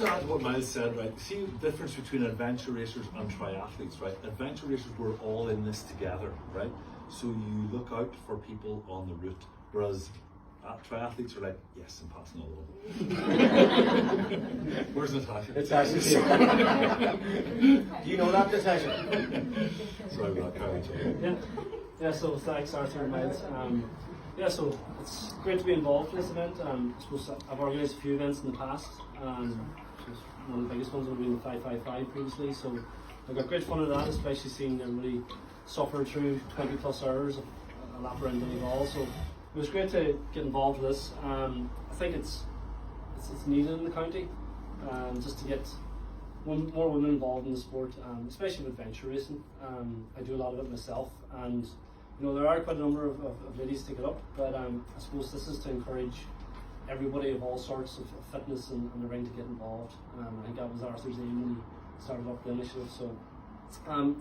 to add to what Miles said, right? See the difference between adventure racers and triathletes, right? Adventure racers, we're all in this together, right? So you look out for people on the route, whereas triathletes are like, yes, I'm passing all over. Where's Natasha? It's actually do you know that, Natasha? Sorry about that, Yeah, so thanks Arthur and Miles. Yeah, so it's great to be involved in this event. I suppose I've organised a few events in the past. One of the biggest ones would have been the 555 previously, so I got great fun out of that, especially seeing everybody suffer through 20 plus hours of a lap around Donegal. So it was great to get involved with this. I think it's needed in the county, just to get more women involved in the sport, especially with adventure racing. I do a lot of it myself, and you know there are quite a number of ladies to take it up, but I suppose this is to encourage everybody of all sorts of fitness and the ring to get involved. I think that was Arthur's aim when he started up the initiative. So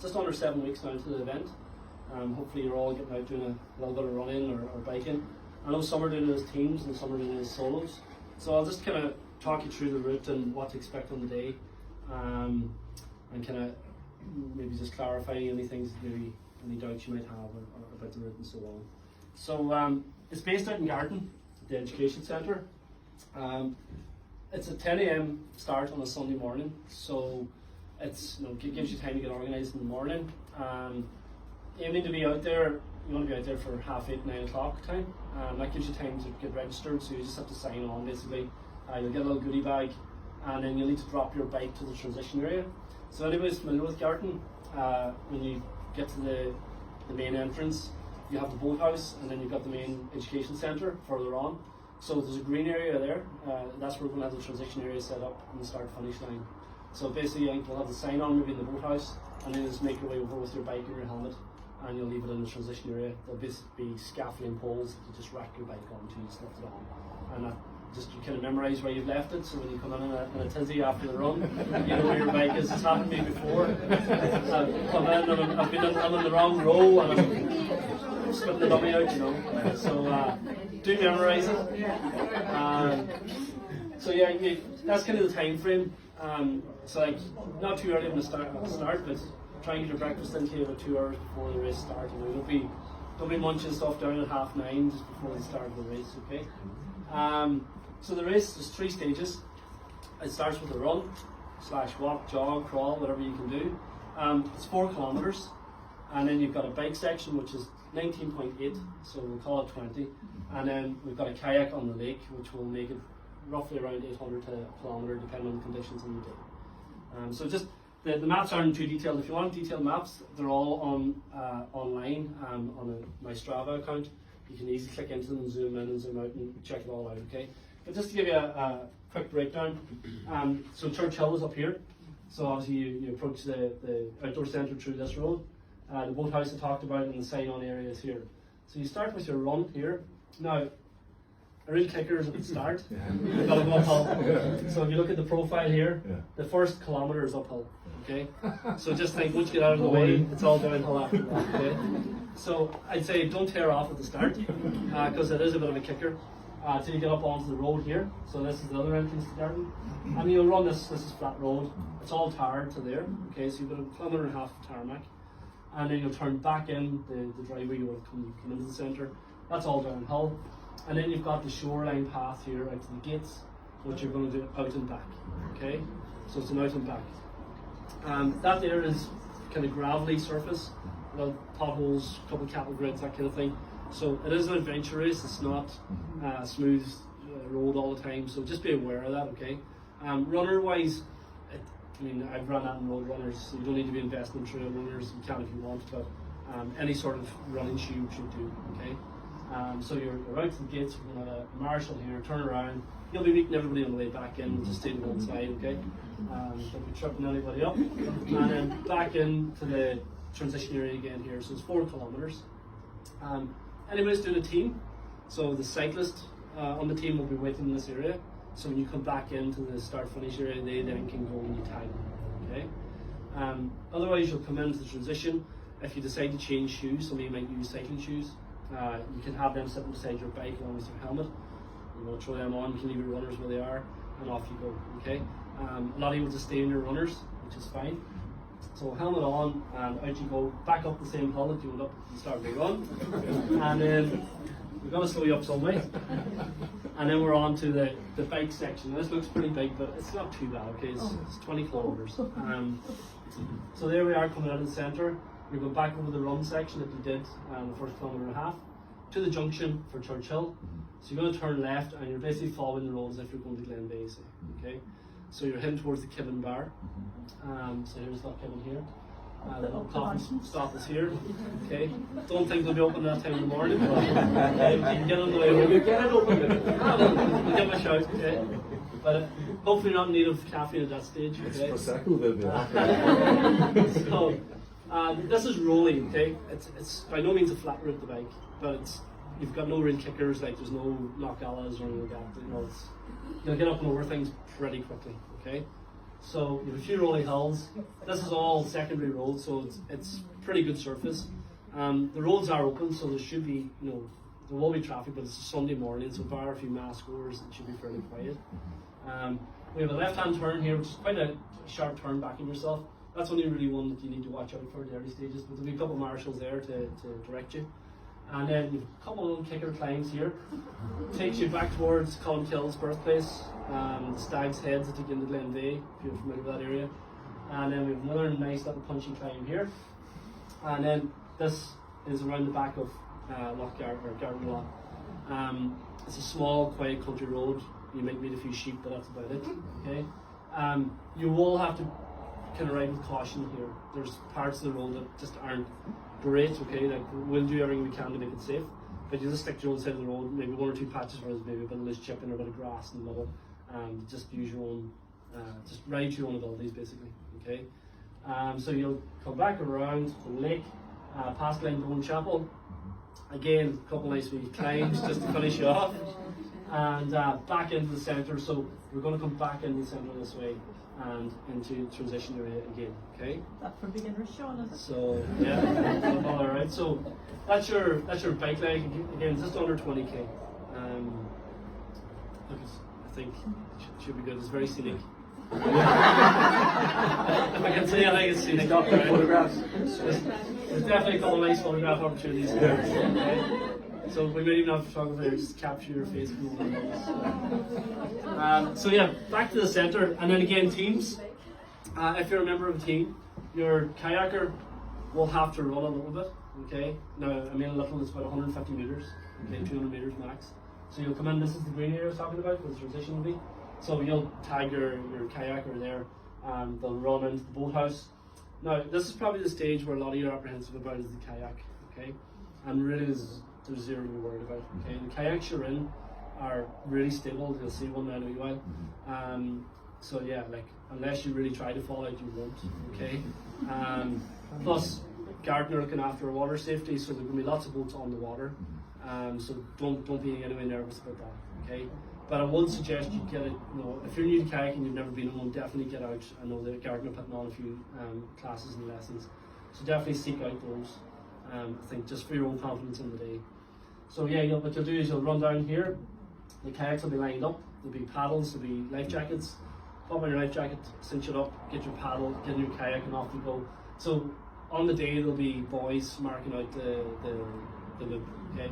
just under 7 weeks now to the event. Hopefully you're all getting out doing a little bit of running or biking. I know some are doing it as teams and some are doing it as solos. So I'll just kind of talk you through the route and what to expect on the day, and kind of maybe just clarify any things, maybe any doubts you might have or about the route and so on. So it's based out in Gartan, the education centre. It's a 10 AM start on a Sunday morning, so it's gives you time to get organised in the morning. Aiming to be out there, you want to be out there for 8:30, 9 o'clock time. That gives you time to get registered, so you just have to sign on basically. You'll get a little goodie bag, and then you'll need to drop your bike to the transition area. So anybody's familiar with Gartan, when you get to the main entrance, you have the boathouse, and then you've got the main education centre further on. So there's a green area there. That's where we're going to have the transition area set up on the start-finish line. So basically, I think we'll have the sign on maybe in the boathouse, and then just make your way over with your bike and your helmet, and you'll leave it in the transition area. There'll be scaffolding poles that you just rack your bike onto, you just lift it on, and you kind of memorise where you've left it. So when you come in a tizzy after the run, you know where your bike is. It's happened to me before. I've come in and I'm in the wrong row and I'm spitting the dummy out, you know. So do memorise it. So yeah, that's kind of the time frame. So like not too early on the start, but try and get your breakfast into you about 2 hours before the race starts. You know, don't be munching stuff down at 9:30 just before the start of the race. Okay. So the race, there's 3 stages. It starts with a run / walk, jog, crawl, whatever you can do. It's 4 kilometres, and then you've got a bike section which is 19.8, so we'll call it 20, and then we've got a kayak on the lake which will make it roughly around 800 to a kilometre depending on the conditions on the day. So just the maps aren't too detailed. If you want detailed maps, they're all on online on my Strava account. You can easily click into them and zoom in and zoom out and check it all out, okay? But just to give you a quick breakdown, so Church Hill is up here. So obviously you approach the outdoor centre through this road. The boathouse I talked about and the sign-on area is here. So you start with your run here. Now, a real kicker is at the start. You've got to go uphill. So if you look at the profile here, the first kilometre is uphill, okay? So just think, once you get out of the way, it's all downhill after that, okay? So I'd say don't tear off at the start, because it is a bit of a kicker, till you get up onto the road here. So this is the other entrance to the garden. And you'll run this is flat road. It's all tarred to there, okay? So you've got a kilometre and a half of tarmac. And then you'll turn back in the driveway you would have come into the centre. That's all downhill. And then you've got the shoreline path here out to the gates, which you're going to do out and back, okay? So it's an out and back. That there is kind of gravelly surface, little potholes, a couple of cattle grids, that kind of thing. So it is an adventure race. It's not a smooth road all the time. So just be aware of that, okay? Runner-wise, I mean, I've run that in road runners. So you don't need to be investing in trail runners. You can if you want, but any sort of running shoe should do, okay? So you're out to the gates. We're going to have a marshal here. Turn around. You'll be meeting everybody on the way back in. Just stay to one side, okay? Don't be tripping anybody up. And then back into the transition area again here. So it's 4 kilometres. Anybody's doing a team. So the cyclist on the team will be waiting in this area. So when you come back into the start-finish area, they then can go and you tag them, okay? Otherwise, you'll come into the transition. If you decide to change shoes, some of you might use cycling shoes. You can have them sitting beside your bike along with your helmet. You know, throw them on, you can leave your runners where they are, and off you go, okay? A lot of you will just stay in your runners, which is fine. So helmet on, and out you go, back up the same hill that you went up at the start of the run. And then we're going to slow you up some way. And then we're on to the bike section. This looks pretty big, but it's not too bad, okay? It's 20 kilometres. So there we are coming out of the centre. We're going back over the run section that you did the first kilometre and a half to the junction for Churchill. So you're going to turn left and you're basically following the road as if you're going to Glen Bay, okay? So you're heading towards the Kibben Bar. So here's Loch Kibben here. The little coffee stop is here. Okay. Don't think they'll be open that time in the morning, but you can get on the way home. You get it open. We'll give them a shout, okay? But hopefully not in need of caffeine at that stage, okay? Prosecco they'll be So this is rolling, okay? It's by no means a flat route, the bike, but you've got no real kickers, like there's no knock-allas or anything like that. You know, you'll get up and over things pretty quickly, okay? So you have a few rolling hills. This is all secondary roads, so it's pretty good surface. The roads are open, so there should be, there will be traffic, but it's a Sunday morning, so bar a few mass goers, it should be fairly quiet. We have a left-hand turn here, which is quite a sharp turn back in yourself. That's only really one that you need to watch out for in the early stages, but there'll be a couple of marshals there to direct you. And then you've a couple of little kicker climbs here. Takes you back towards Colmkill's birthplace, the Stag's Heads that take you into Glen Bay, if you're familiar with that area. And then we have another nice little punchy climb here. And then this is around the back of Loch Gartan, or Gartan Loch. It's a small, quiet country road. You might meet a few sheep, but that's about it. Okay. You will have to kind of ride with caution here. There's parts of the road that just aren't great, okay, like we'll do everything we can to make it safe, but you just stick to your own side of the road, maybe one or two patches where there's maybe a bit of loose chipping or a bit of grass in the middle, and just use your own, just ride your own abilities basically, okay. So you'll come back around the lake, past Glengone Chapel, again, a couple nice wee climbs just to finish you off, and back into the centre, so we're going to come back into the centre this way, and into transition area again, okay? That for beginners, Shaun, is it? So yeah, all right. So that's your bike leg again, just under 20k. Look, I think it should be good. It's very scenic. If I can say, I think it's scenic. Right? Photographs. There's definitely a couple of nice photograph opportunities there. Okay? So we might even have photographers just capture your face. So yeah, back to the centre, and then again teams. If you're a member of a team, your kayaker will have to run a little bit. Okay. Now I mean a little is about 150 meters, okay, 200 meters max. So you'll come in. This is the green area I was talking about, where the transition will be. So you'll tag your kayaker there. They'll run into the boathouse. Now this is probably the stage where a lot of you are apprehensive about is the kayak. Okay, and really there's zero to be worried about. Okay, the kayaks you're in are really stable. You'll see one now in a wee while. So yeah, like unless you really try to fall out, you won't. Okay. Plus, Gartan are looking after water safety, so there will be lots of boats on the water. So don't be anyway nervous about that. Okay. But I would suggest you get it. If you're new to kayaking, you've never been in one, definitely get out. I know that Gartan are putting on a few classes and lessons, so definitely seek out those. I think just for your own confidence in the day. So yeah, what you'll do is you'll run down here. The kayaks will be lined up. There'll be paddles. There'll be life jackets. Pop on your life jacket, cinch it up, get your paddle, get in your kayak, and off you go. So on the day there'll be boys marking out the loop. Okay,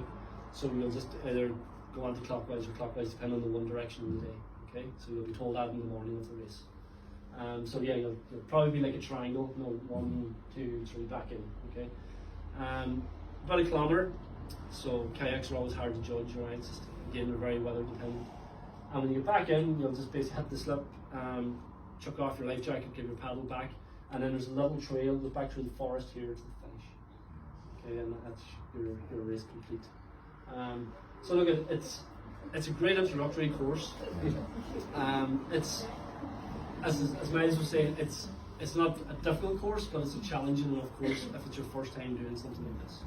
so you'll just either go anti-clockwise or clockwise depending on the one direction in the day. Okay, so you'll be told that in the morning of the race. So yeah, you'll probably be like a triangle. 1, 2, 3, back in. Okay. About a kilometre, so kayaks are always hard to judge, right? Just, again, they're very weather dependent. And when you get back in, you'll just basically hit the slip, chuck off your life jacket, give your paddle back, and then there's a little trail that goes back through the forest here to the finish. Okay, and that's your race complete. So look, it's a great introductory course. It's as Miles was saying, it's not a difficult course, but it's a challenging enough course if it's your first time doing something like this.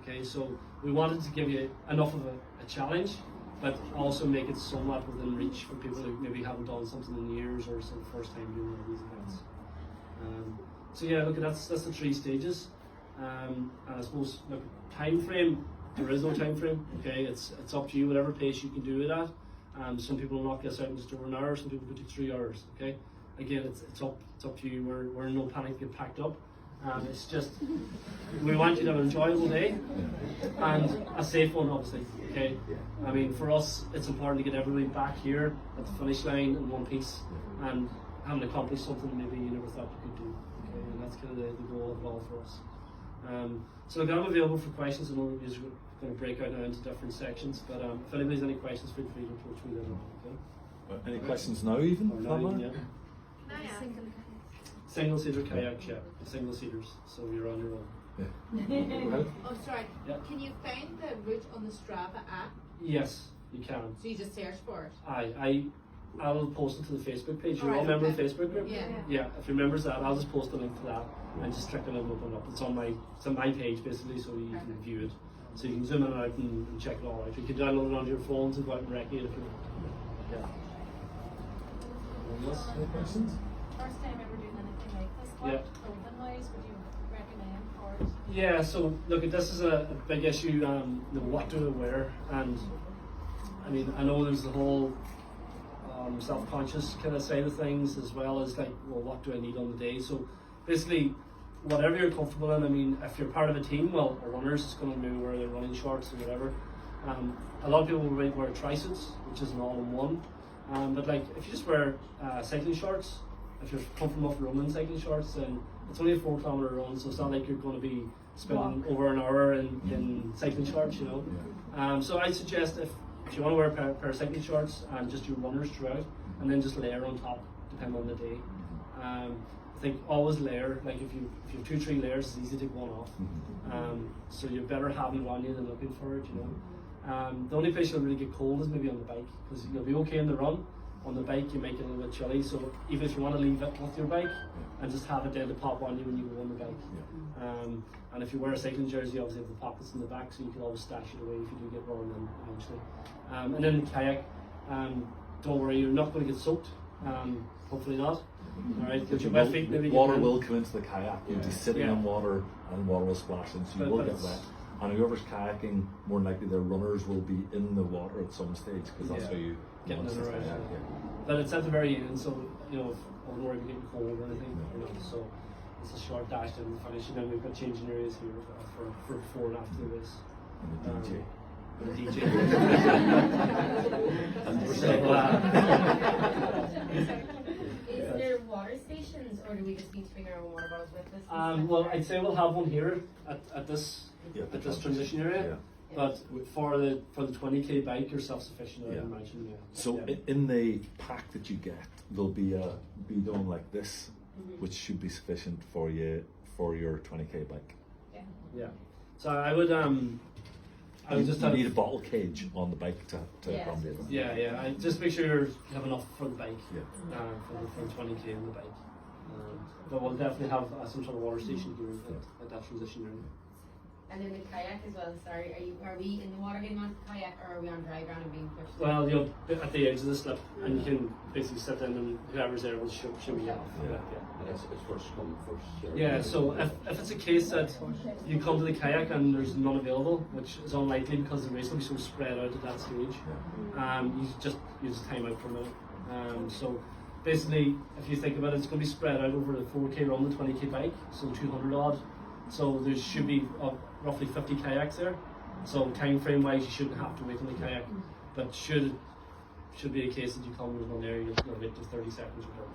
Okay, so we wanted to give you enough of a challenge, but also make it somewhat within reach for people who maybe haven't done something in years or it's their first time doing one of these events. So yeah, look, that's the 3 stages. And I suppose, look, time frame, there is no time frame. Okay, it's up to you, whatever pace you can do it at. Some people will knock this out in just over an hour. Some people could do 3 hours. Okay. Again, it's up to you. We're in no panic to get packed up. It's just we want you to have an enjoyable day and a safe one, obviously. Okay. I mean, for us, it's important to get everybody back here at the finish line in one piece and having accomplished something maybe you never thought you could do. Okay, and that's kind of the goal of it all for us. So look, I'm available for questions. I know we're going to break out now into different sections, but if anybody has any questions, feel free to approach me then. Okay. Any questions now, even? Or not even, yeah. Can I ask? Single seater kayak, yeah. Single seaters, so you're on your own. Oh, sorry. Yeah. Can you find the route on the Strava app? Yes, you can. So you just search for it? I'll post it to the Facebook page. You all Alright, remember okay. the Facebook group? Yeah. Yeah, if you remember that, I'll just post a link to that and just click on it and open it up. It's on my page basically, so you can view it. So you can zoom in and out and check it all out. You can download it onto your phones and go out and recreate it if you want. Yeah. Any questions? First time ever doing anything like this, what Yeah. clothing wise would you recommend for it? Yeah, so look, this is a big issue. What do I wear? And I mean, I know there's the whole self-conscious kind of side of things, as well as like, well, what do I need on the day? So basically, whatever you're comfortable in. I mean, if you're part of a team, well, a runner's is going to maybe wear their running shorts or whatever. A lot of people will wear tri-suits, which is an all-in-one. But like, if you just wear cycling shorts, if you're comfortable enough running cycling shorts, then it's only a 4 kilometre run, so it's not like you're going to be spending over an hour in cycling shorts, you know. So I'd suggest if you want to wear a pair of cycling shorts and just your runners throughout, and then just layer on top, depending on the day. I think always layer, like if you have 2-3 layers, it's easy to take one off. So you're better having it on you than looking for it, you know. The only place you'll really get cold is maybe on the bike, because you'll be okay in the run. On the bike, you might get a little bit chilly, so even if you want to leave it with your bike and just have it there to pop on you when you go on the bike. And if you wear a cycling jersey, obviously have the pockets in the back, so you can always stash it away if you do get run in eventually. And then the kayak, don't worry, you're not going to get soaked. Hopefully not. All right, get your wet feet. Maybe Water will come into the kayak. You'll be sitting Yeah. in water, and water will splash in, so you will But get it's- wet. And whoever's kayaking, more than likely their runners will be in the water at some stage, because that's Yeah. how you Getting launch in the around, kayak. yeah. But it's at the very end, so you know, don't worry about getting cold or anything. You know, so it's a short dash to the finish, and then we've got changing areas here for before and after the race. And the DJ. And the DJ. And So, Is there water stations, or do we just need to bring our own water bottles with us? well, I'd say we'll have one here at this Yeah, transition area. Yeah. But for the 20k bike, you're self-sufficient, I Yeah. imagine. Yeah. So yeah. in the pack that you get, there'll be a bidon like this, which should be sufficient for you for your 20k bike. Yeah. So I would just you have, need a bottle cage on the bike to Yeah. accommodate that. yeah. I just make sure you have enough for the bike. Yeah. For the 20k on the bike. But we'll definitely have some sort of water station here at that transition area. And then the kayak as well. Sorry, are we in the water getting on the kayak, or are we on dry ground and being pushed? Well, you'll be at the edge of the slip, and you can basically sit in, and whoever's there will shimmy you off. Yeah. And it's first come, first served. Yeah, so if it's a case that you come to the kayak and there's none available, which is unlikely because the race will be so spread out at that stage, you just time out for a minute. So basically, if you think about it, it's going to be spread out over the 4k run, the 20k bike, so 200 odd. So there should be roughly 50 kayaks there. So time frame wise, you shouldn't have to wait on the kayak, but should be a case that you come with one there, you'll wait to 30 seconds or whatever.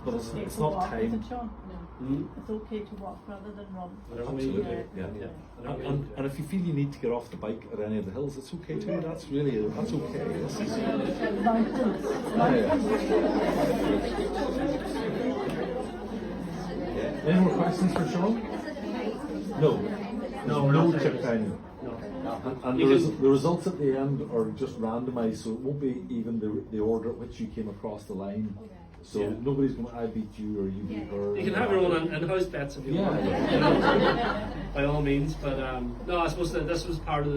But it's not time. It's okay to walk rather than run. Whatever way you Absolutely, do. yeah. Yeah. And if you feel you need to get off the bike at any of the hills, it's okay too. That's okay. Any more questions for Shaun? No chip down. And the results at the end are just randomised, so it won't be even the order at which you came across the line. So Yeah. nobody's going to, I beat you or you beat her. You can have your own in-house bets if you Yeah. want, by all means. But no, I suppose that this was part of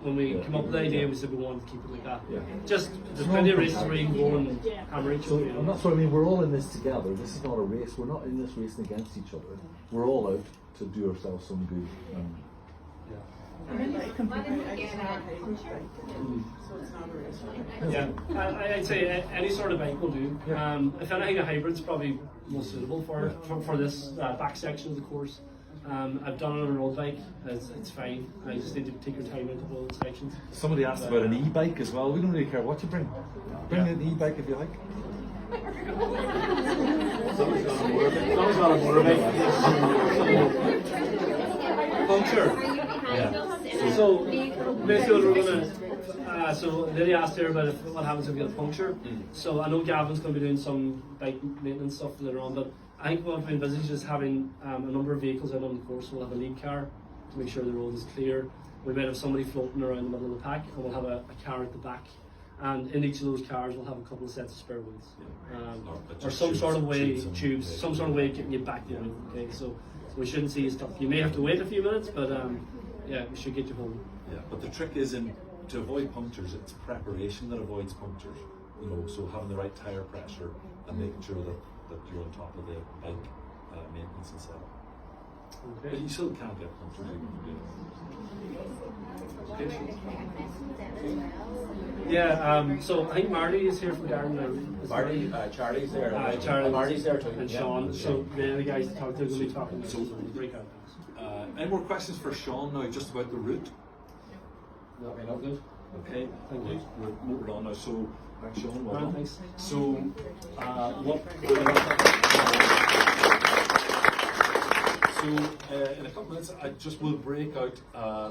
when we came up with the idea, we said we wanted to keep it like that. Yeah. Just there's plenty of races where you can go and hammer each So, other. and that's what I mean, we're all in this together. This is not a race. We're not in this racing against each other. We're all out to do ourselves some good. I mean, it can be quite exciting, so it's not a race. Yeah, I'd say any sort of bike will do. If anything, a hybrid's probably most suitable for this back section of the course. I've done it on a road bike, it's fine. I just need to take your time into all the sections. Somebody asked about an e-bike as well. We don't really care what you bring. Bring an e-bike if you like. Someone's got a motorbike. Puncture. So basically what we're gonna so Lily asked her about what happens if we get a puncture. So I know Gavin's going to be doing some bike maintenance stuff later on, but I think what we envisage is having a number of vehicles out on the course. We'll have a lead car to make sure the road is clear. We might have somebody floating around the middle of the pack, and we'll have a car at the back. And in each of those cars, we'll have a couple of sets of spare wheels, or some sort of way tubes, some sort of way of getting you back to the road. Okay, so we shouldn't see you stuck. You may have to wait a few minutes, but yeah, we should get you home. Yeah, but the trick is to avoid punctures. It's preparation that avoids punctures. You know, so having the right tire pressure and making sure that you're on top of the bike maintenance and setup. Okay. But you still can't get punctures. Yeah, so I think Marty is here from Gartan now. Marty, Charlie's there. Charlie, Marty's there too. and Yeah. Shaun. So the other guys to talk to will be talking. So breakout. Any more questions for Shaun now, just about the route? That'll be all good. Okay, Thank you. we're moving on now. So, thanks, Shaun. Well Right, done. thanks. So, in a couple of minutes, I just will break out.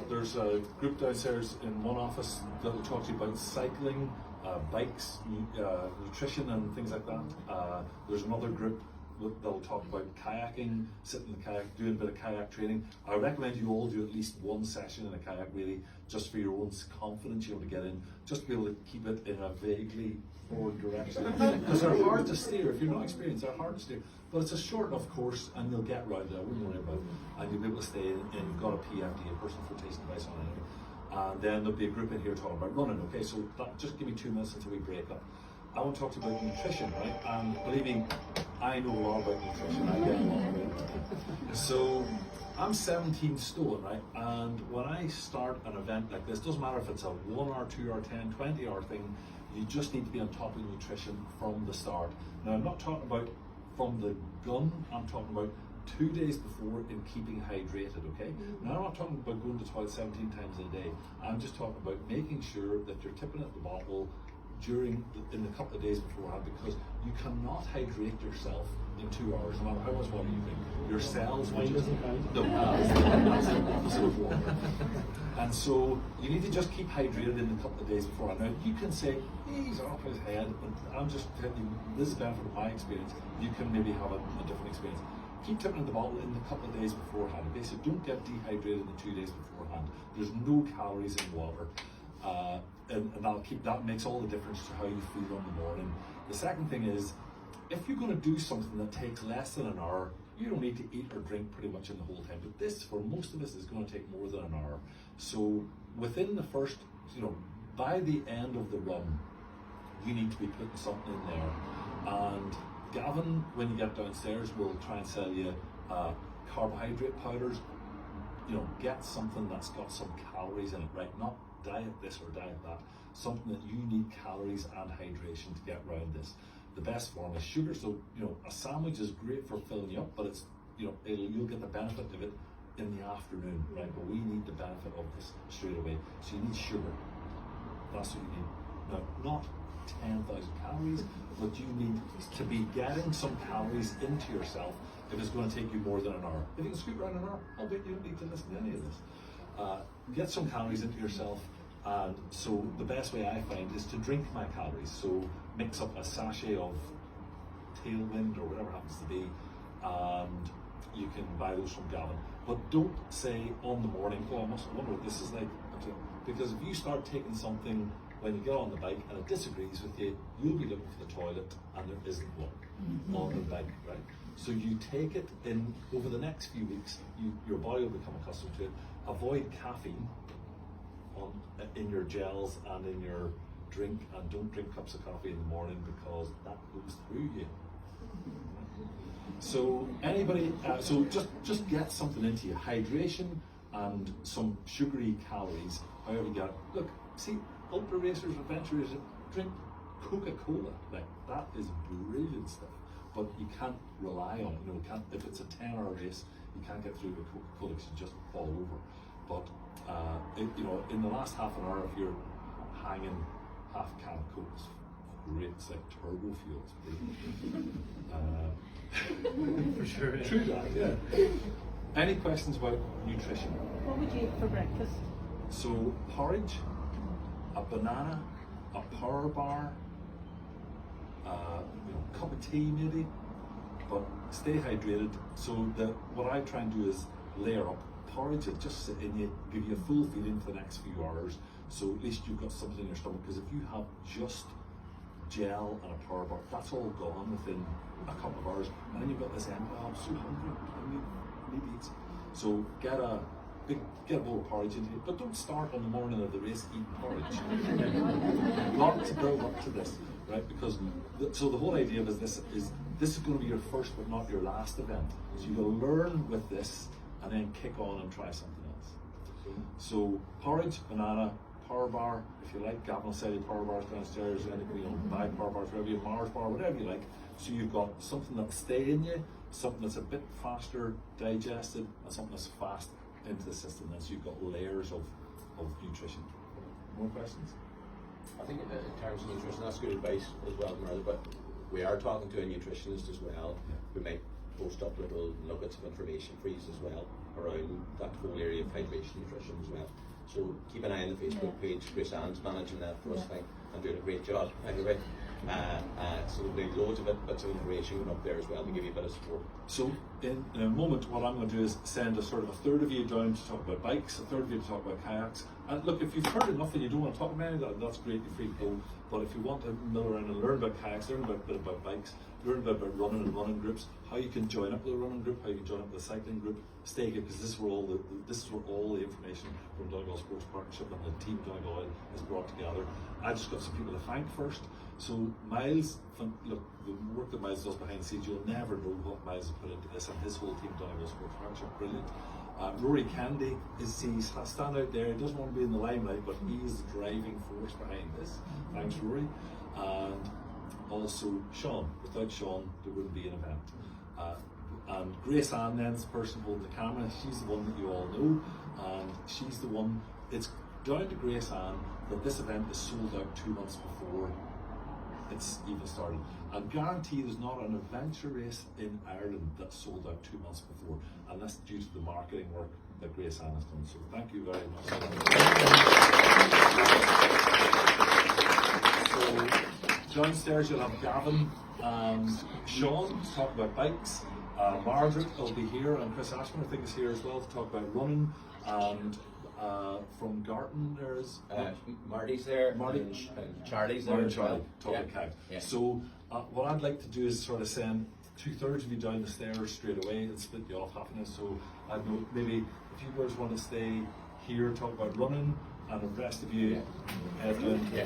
There's a group downstairs in one office that will talk to you about cycling, bikes, nutrition, and things like that. There's another group that will talk about kayaking, sitting in the kayak, doing a bit of kayak training. I recommend you all do at least one session in a kayak, really, just for your own confidence, you know, to get in, just to be able to keep it in a vaguely forward direction. Because they're hard to steer. If you're not experienced, they're hard to steer. But it's a short enough course, and you'll get around it. I wouldn't worry about it. And you'll be able to stay in. And you've got a PFD, a personal flotation device on it. And then there'll be a group in here talking about running. Okay, so just give me 2 minutes until we break up. I want to talk to you about nutrition, right? And believe me, I know a lot about nutrition. I get a lot of it. So I'm 17 stone, right? And when I start an event like this, doesn't matter if it's a 1 hour, 2 hour, 10, 20 hour thing, you just need to be on top of nutrition from the start. Now, I'm not talking about from the gun, I'm talking about 2 days before in keeping hydrated, okay? Now, I'm not talking about going to the toilet 17 times a day. I'm just talking about making sure that you're tipping at the bottle in the couple of days beforehand, because you cannot hydrate yourself in 2 hours, no matter how much water you drink. Your cells will just and so you need to just keep hydrated in the couple of days beforehand. Now you can say he's off his head, but I'm just telling you this is the benefit of my experience. You can maybe have a different experience. Keep tipping in the bottle in the couple of days beforehand. Okay, so don't get dehydrated in the 2 days beforehand. There's no calories in water. And that makes all the difference to how you feel in the morning. The second thing is, if you're going to do something that takes less than an hour, you don't need to eat or drink pretty much in the whole time. But this, for most of us, is going to take more than an hour. So within the first, by the end of the run, you need to be putting something in there. And Gavin, when you get downstairs, will try and sell you carbohydrate powders. Get something that's got some calories in it, right? Not diet this or diet that. Something that you need calories and hydration to get around this. The best form is sugar. So a sandwich is great for filling you up, but it's you'll get the benefit of it in the afternoon, right? But we need the benefit of this straight away. So you need sugar. That's what you need. Now, not 10,000 calories, but you need to be getting some calories into yourself if it's going to take you more than an hour. If you can scoot around an hour, I'll bet you don't need to listen to any of this. Get some calories into yourself, and so the best way I find is to drink my calories. So mix up a sachet of Tailwind or whatever it happens to be, and you can buy those from Gavin. But don't say on the morning, I must wonder what this is like, because if you start taking something when you get on the bike and it disagrees with you, you'll be looking for the toilet and there isn't one on the bike, right? So you take it in over the next few weeks, your body will become accustomed to it. Avoid caffeine in your gels and in your drink, and don't drink cups of coffee in the morning because that goes through you. So anybody, so just get something into you. Hydration, and some sugary calories. However, you get look, see, ultra racers, adventure racers drink Coca-Cola. Like that is brilliant stuff, but you can't rely on it. You know, can't, if it's a 10-hour race, you can't get through with Coca-Cola because you just fall over. But you know, in the last half an hour, if you're hanging half a can of Coke, it's great. It's like turbo fuel. It's brilliant. For sure. True that, yeah. Any questions about nutrition? What would you eat for breakfast? So porridge, a banana, a power bar, you know, cup of tea maybe, but stay hydrated. So what I try and do is layer up. Porridge, it just sit in you, give you a full feeding for the next few hours. So at least you've got something in your stomach. Because if you have just gel and a power bar, that's all gone within a couple of hours, and then you've got this end. Oh, I'm so hungry. I need to eat. So get a bowl of porridge into it, but don't start on the morning of the race eating porridge. Not to build up to this, right? Because so the whole idea of this is going to be your first but not your last event. So you will learn with this and then kick on and try something else. So porridge, banana, power bar. If you like, Gavin will sell you power bars downstairs. Anything, you know, buy power bars, whatever you have, Mars bar, whatever you like. So you've got something that'll stay in you, something that's a bit faster digested, and something that's fast into the system. And so you've got layers of nutrition. More questions? I think in terms of nutrition, that's good advice as well, Martha, but we are talking to a nutritionist as well. We might post up little nuggets of information for you as well around that whole area of hydration, nutrition as well. So keep an eye on the Facebook page. Chris Ann's managing that for us, and doing a great job anyway. So there'll be loads of bits of information going up there as well to give you a bit of support. So in a moment, what I'm going to do is send a sort of a third of you down to talk about bikes, a third of you to talk about kayaks. And look, if you've heard enough and you don't want to talk about any of that, that's great, you're free to go. But if you want to mill around and learn about kayaks, learn a bit about bikes, learn a bit about running and running groups, how you can join up with a running group, how you can join up with a cycling group, stay here, because this is where all the information from Donegal Sports Partnership and the team Donegal is brought together. I just got some people to thank first. So Miles, look, the work that Miles does behind the scenes, you'll never know what Miles has put into this, and his whole team Donegal Sports Partnership, brilliant. Rory Candy he's stand out there. He doesn't want to be in the limelight, but he is the driving force behind this. Thanks, Rory. And also Shaun. Without Shaun, there wouldn't be an event. And Grace Ann, then, the person holding the camera, she's the one that you all know, and she's the one. It's down to Grace Ann that this event is sold out 2 months before it's even started. And guarantee there's not an adventure race in Ireland that's sold out 2 months before, and that's due to the marketing work that Grace Ann has done. So thank you very much. So downstairs you'll have Gavin and Shaun to talk about bikes. Margaret will be here, and Chris Ashman I think is here as well to talk about running. And from Gartan there's Marty's there, Marty and Charlie's there Marty as well. Charlie talking kayaks. Yeah. So what I'd like to do is sort of send 2/3 of you down the stairs straight away and split you off half an hour. So I know maybe if you guys want to stay here talk about running, and the rest of you head down. Yeah.